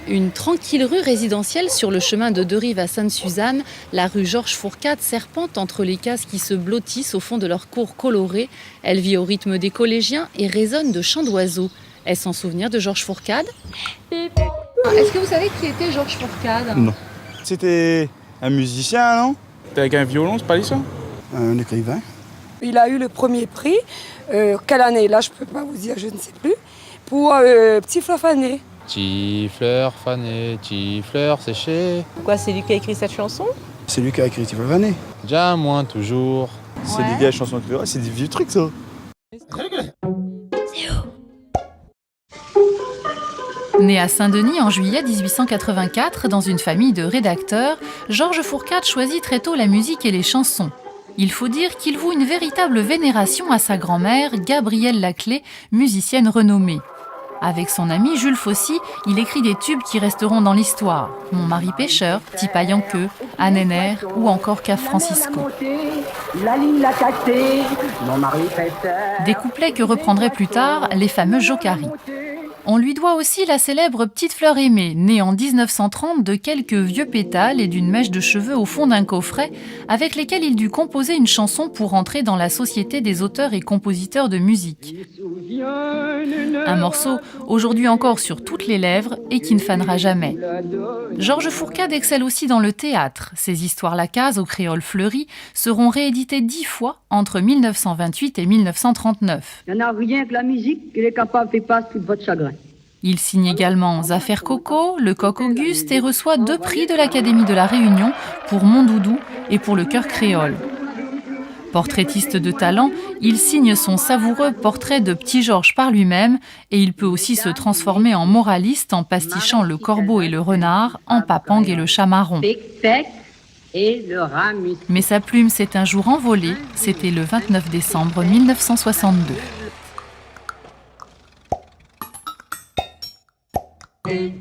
Une tranquille rue résidentielle sur le chemin de Deux-Rives à Sainte-Suzanne, la rue Georges Fourcade serpente entre les cases qui se blottissent au fond de leur cour colorée. Elle vit au rythme des collégiens et résonne de chants d'oiseaux. Est-ce en souvenir de Georges Fourcade? Est-ce que vous savez qui était Georges Fourcade? Non. C'était un musicien, non? Avec un violon, c'est pas ça? Un écrivain. Il a eu le premier prix. Quelle année? Là, je peux pas vous dire, je ne sais plus. Pour Petit fleur fané. Petit fleur fané, petit fleur séchée. Pourquoi c'est lui qui a écrit cette chanson? C'est lui qui a écrit Petit fleur fané. Déjà moins toujours. C'est des vieilles chansons de c'est des vieux trucs, ça. Né à Saint-Denis en juillet 1884 dans une famille de rédacteurs, Georges Fourcade choisit très tôt la musique et les chansons. Il faut dire qu'il voue une véritable vénération à sa grand-mère, Gabrielle Laclé, musicienne renommée. Avec son ami Jules Fossy, il écrit des tubes qui resteront dans l'histoire. Mon mari pêcheur, Tipaille en queue, Annéner ou encore Cave Francisco. Des couplets que reprendraient plus tard les fameux Jocaris. On lui doit aussi la célèbre Petite fleur aimée, née en 1930 de quelques vieux pétales et d'une mèche de cheveux au fond d'un coffret, avec lesquels il dut composer une chanson pour entrer dans la Société des auteurs et compositeurs de musique. Un morceau aujourd'hui encore sur toutes les lèvres et qui ne fanera jamais. Georges Fourcade excelle aussi dans le théâtre. Ses histoires Lacaze au créole fleuri seront rééditées 10 fois entre 1928 et 1939. Il n'y en a rien que la musique qui est capable de faire passer tout votre chagrin. Il signe également Affaires Coco, Le Coq Auguste et reçoit 2 prix de l'Académie de la Réunion pour Mon Doudou et pour Le Cœur créole. Portraitiste de talent, il signe son savoureux portrait de Petit Georges par lui-même et il peut aussi se transformer en moraliste en pastichant le corbeau et le renard, en Papang et le chat marron. Mais sa plume s'est un jour envolée, c'était le 29 décembre 1962. Et